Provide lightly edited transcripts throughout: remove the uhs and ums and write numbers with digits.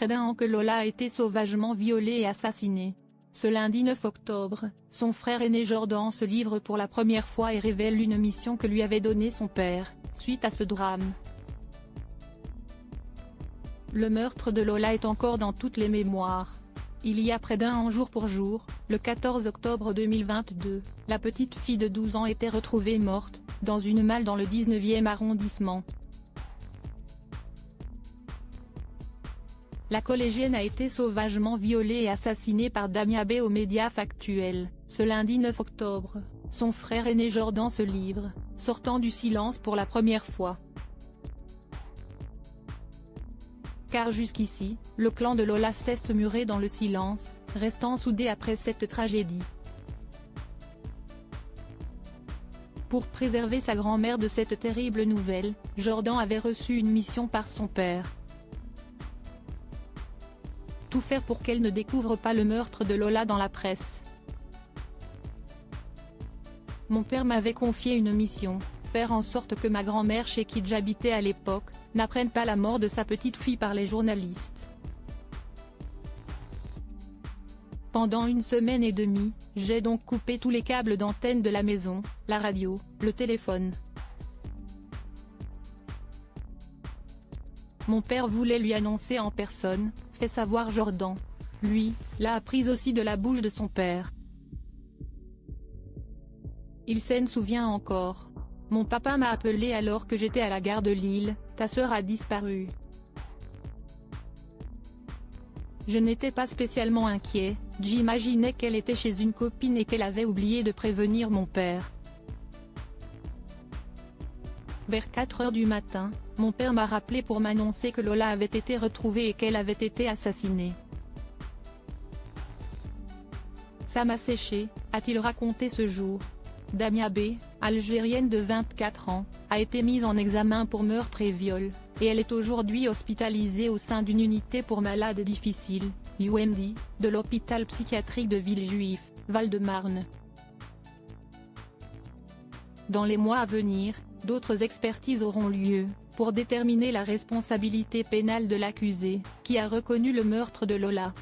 près d'un an que Lola a été sauvagement violée et assassinée. Ce lundi 9 octobre, son frère aîné Jordan se livre pour la première fois et révèle une mission que lui avait donnée son père, suite à ce drame. Le meurtre de Lola est encore dans toutes les mémoires. Il y a près d'un an jour pour jour, le 14 octobre 2022, la petite fille de 12 ans était retrouvée morte, dans une malle dans le 19e arrondissement. La collégienne a été sauvagement violée et assassinée par Damien B aux médias factuels. Ce lundi 9 octobre, son frère aîné Jordan se livre, sortant du silence pour la première fois. Car jusqu'ici, le clan de Lola s'est muré dans le silence, restant soudé après cette tragédie. Pour préserver sa grand-mère de cette terrible nouvelle, Jordan avait reçu une mission par son père. Tout faire pour qu'elle ne découvre pas le meurtre de Lola dans la presse. Mon père m'avait confié une mission, faire en sorte que ma grand-mère chez qui j'habitais à l'époque, n'apprenne pas la mort de sa petite fille par les journalistes. Pendant une semaine et demie, j'ai donc coupé tous les câbles d'antenne de la maison, la radio, le téléphone. Mon père voulait lui annoncer en personne, fait savoir Jordan. Lui, l'a apprise aussi de la bouche de son père. Il s'en souvient encore. Mon papa m'a appelé alors que j'étais à la gare de Lille, ta sœur a disparu. Je n'étais pas spécialement inquiet, j'imaginais qu'elle était chez une copine et qu'elle avait oublié de prévenir mon père. Vers 4 heures du matin, mon père m'a rappelé pour m'annoncer que Lola avait été retrouvée et qu'elle avait été assassinée. Ça m'a séché, a-t-il raconté ce jour. Damia B, algérienne de 24 ans, a été mise en examen pour meurtre et viol, et elle est aujourd'hui hospitalisée au sein d'une unité pour malades difficiles, UMD, de l'hôpital psychiatrique de Villejuif, Val-de-Marne. Dans les mois à venir, d'autres expertises auront lieu, pour déterminer la responsabilité pénale de l'accusé, qui a reconnu le meurtre de Lola.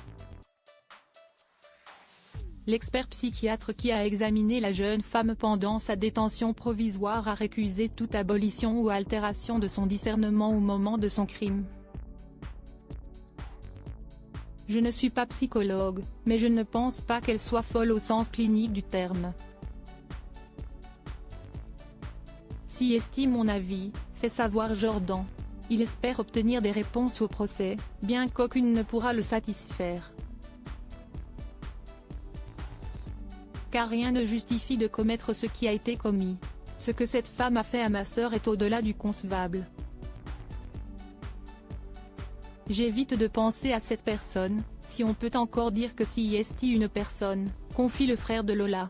L'expert psychiatre qui a examiné la jeune femme pendant sa détention provisoire a récusé toute abolition ou altération de son discernement au moment de son crime. Je ne suis pas psychologue, mais je ne pense pas qu'elle soit folle au sens clinique du terme. Si estime mon avis, fait savoir Jordan. Il espère obtenir des réponses au procès, bien qu'aucune ne pourra le satisfaire. Car rien ne justifie de commettre ce qui a été commis. Ce que cette femme a fait à ma sœur est au-delà du concevable. J'évite de penser à cette personne, si on peut encore dire que si est une personne, confie le frère de Lola.